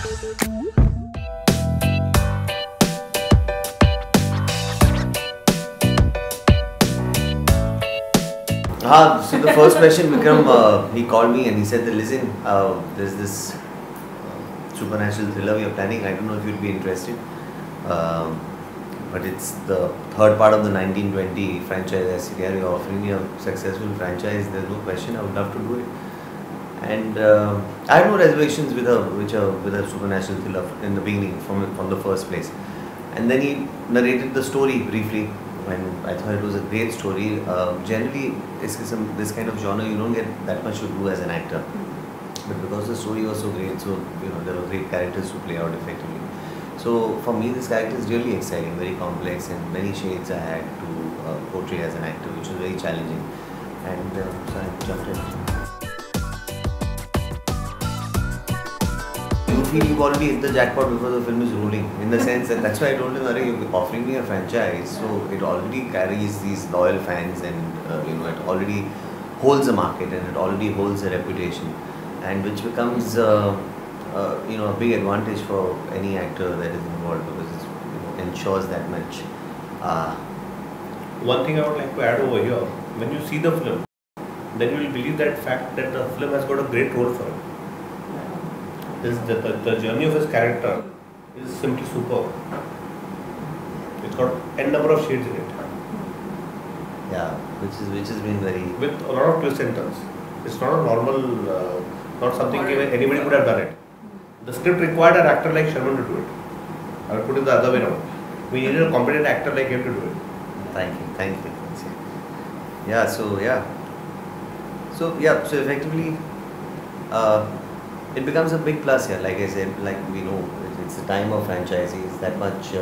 So the first question, Vikram, he called me and he said that, listen, there's this supernatural thriller we are planning. I don't know if you'd be interested. But it's the third part of the 1920 franchise. You're offering me a successful franchise. There's no question. I would love to do it. And I had no reservations with a supernatural thriller in the beginning, from the first place. And then he narrated the story briefly. When I thought it was a great story. Generally, this kind of genre you don't get that much to do as an actor. But because the story was so great, so there were great characters to play out effectively. So for me, this character is really exciting, very complex, and many shades I had to portray as an actor, which was very challenging. And so I jumped in. You feel you've already hit the jackpot before the film is rolling, in the sense that that's why I told him, you're offering me a franchise, so it already carries these loyal fans, and it already holds a market, and it already holds a reputation, and which becomes a big advantage for any actor that is involved, because it ensures that much. One thing I would like to add over here: when you see the film, then you will believe that fact that the film has got a great role for him. The journey of his character is simply superb. It's got n number of shades in it. Yeah, which has been very, with a lot of twists and turns. It's not a normal, not something anybody could have done it. The script required an actor like Sharman to do it. I would put it the other way around. We needed a competent actor like him to do it. Thank you. So effectively, it becomes a big plus here. Like I said, we know, it's the time of franchises, that much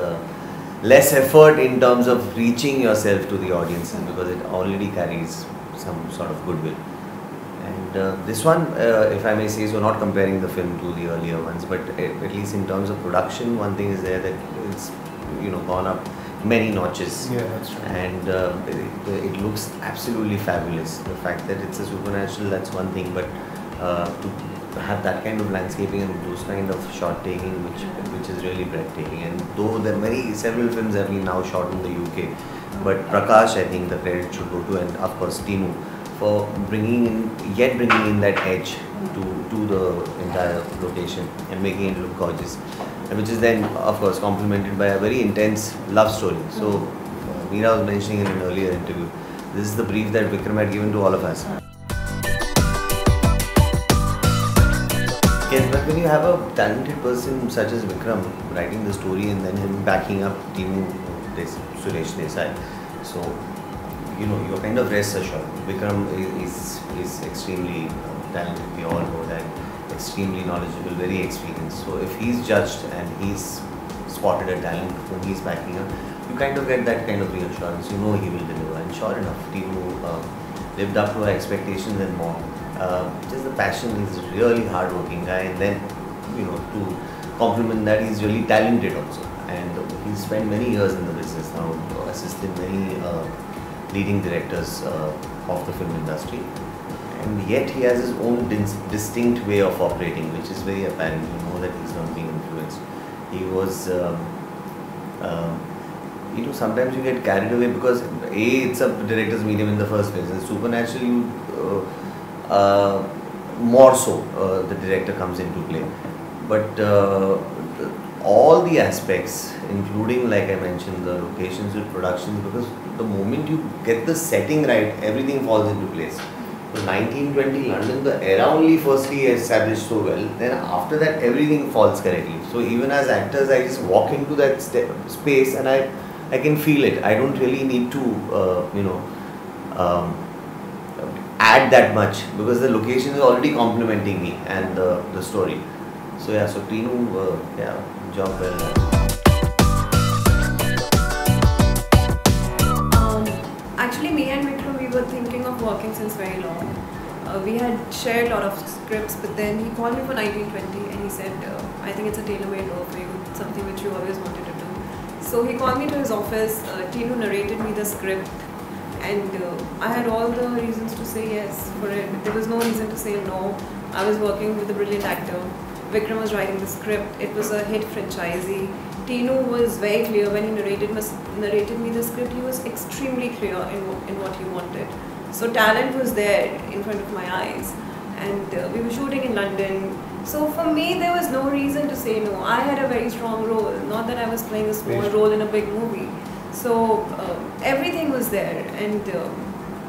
less effort in terms of reaching yourself to the audiences, because it already carries some sort of goodwill. And this one, if I may say so, not comparing the film to the earlier ones, but at least in terms of production, one thing is there, that it's gone up many notches. Yeah, that's true. And it looks absolutely fabulous. The fact that it's a supernatural, that's one thing, but to have that kind of landscaping and those kind of shot taking, which is really breathtaking. And though several films have been now shot in the UK, but Prakash, I think the credit should go to, and of course Tinu, for bringing in that edge to the entire location and making it look gorgeous, and which is then of course complemented by a very intense love story. So Meera was mentioning in an earlier interview, this is the brief that Vikram had given to all of us. Yes, but when you have a talented person such as Vikram writing the story, and then him backing up Timu, Suresh Desai, so you're kind of rest assured. Vikram is extremely talented. We all know that. Extremely knowledgeable, very experienced. So if he's judged and he's spotted a talent whom he's backing up, you kind of get that kind of reassurance. You know he will deliver. And sure enough, Timu lived up to our expectations and more. Just the passion, he's a really hard-working guy, and then to complement that, he's really talented also, and he's spent many years in the business now, assisted many leading directors of the film industry, and yet he has his own distinct way of operating, which is very apparent. You know that he's not being influenced. He was sometimes you get carried away, because it's a director's medium in the first place, and supernatural more so the director comes into play, but all the aspects, including, like I mentioned, the locations with productions, because the moment you get the setting right, everything falls into place. So 1920 London, the era only firstly established so well, then after that everything falls correctly. So even as actors, I just walk into that space and I can feel it. I don't really need to add that much, because the location is already complementing me and the story. So yeah, so Tinu, job well done. Actually, me and Vikram, we were thinking of working since very long. We had shared a lot of scripts, but then he called me for 1920 and he said, I think it's a tailor-made role for you, something which you always wanted to do. So he called me to his office, Tinu narrated me the script, and I had all the reasons to say yes for it. There was no reason to say no. I was working with a brilliant actor, Vikram was writing the script. It was a hit franchisee. Tinu was very clear when he narrated me the script. He was extremely clear in what he wanted. So talent was there in front of my eyes, and we were shooting in London. So for me, there was no reason to say no. I had a very strong role. Not that I was playing a small role in a big movie. So everything was there, and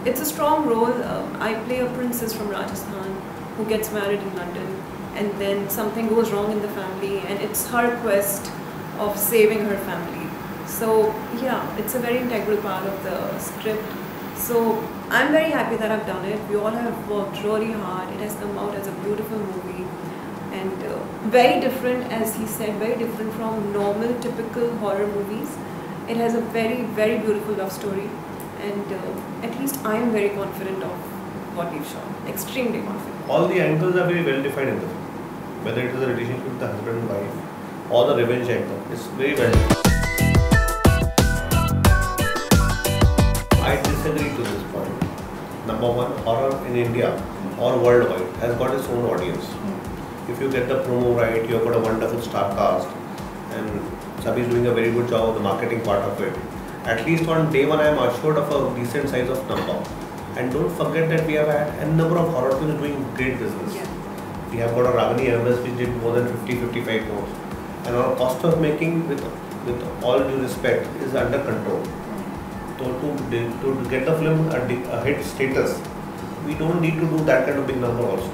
it's a strong role. I play a princess from Rajasthan who gets married in London, and then something goes wrong in the family, and it's her quest of saving her family. So yeah, it's a very integral part of the script. So I'm very happy that I've done it. We all have worked really hard. It has come out as a beautiful movie, and very different, as he said, very different from normal, typical horror movies. It has a very, very beautiful love story, and at least I am very confident of what we've shot. Extremely confident. All the angles are very well defined in the film. Whether it is a relationship with the husband and wife or the revenge angle, it's very well defined. I disagree to this point. Number one, horror in India or worldwide has got its own audience. If you get the promo right, you have got a wonderful star cast, and Sabhi is doing a very good job of the marketing part of it. At least on day one, I am assured of a decent size of number. And don't forget that we have had a number of horror films doing great business. Yeah. We have got a Ravani MS which did more than 50-55 crores. And our cost of making, with all due respect, is under control. So to get the film a hit status, we don't need to do that kind of big number also.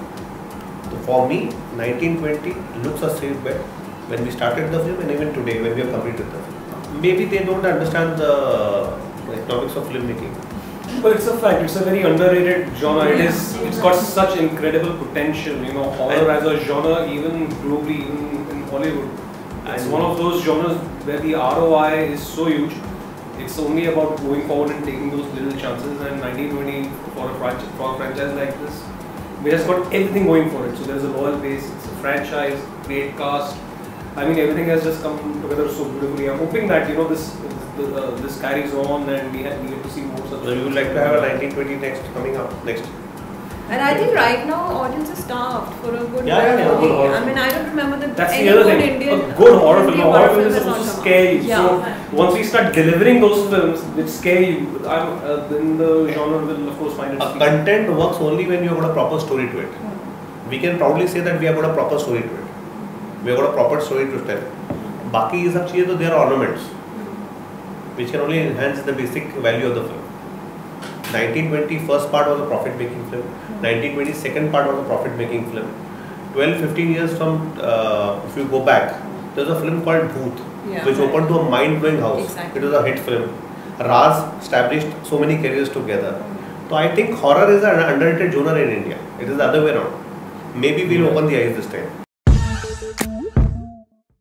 So for me, 1920 looks a safe bet when we started the film, and even today when we have completed the film. Maybe they don't understand the economics of filmmaking. But it's a fact, it's a very underrated genre. It's got such incredible potential, you know, horror as a genre, even globally, even in Hollywood. It's one of those genres where the ROI is so huge. It's only about going forward and taking those little chances, and 1920 for a franchise like this, we just got everything going for it. So there's a loyal base, it's a franchise, great cast. I mean, everything has just come together so beautifully. I'm hoping that, you know, this carries on, and we get to see more such. So you would like to have a 1920 coming up next? And I think right now audience is starved for a good good horror. I mean, I don't remember that That's any the other good thing. Indian A good horror film. A horror film is has supposed not to come scare you. out. Yeah. So once we start delivering those films which scare you, then the genre will of course find its feet. Content works only when you have got a proper story to it. We can proudly say that we have got a proper story to it. We have got a proper story to tell. Baki is up to they are ornaments, which can only enhance the basic value of the film. 1920 first part was a profit making film. 1920 second part was a profit making film. 12-15 years from, if you go back, there was a film called Bhoot, which opened to a mind blowing house. Exactly. It was a hit film. Raz established so many careers together. So I think horror is an underrated genre in India. It is the other way around. Maybe we'll open the eyes this time.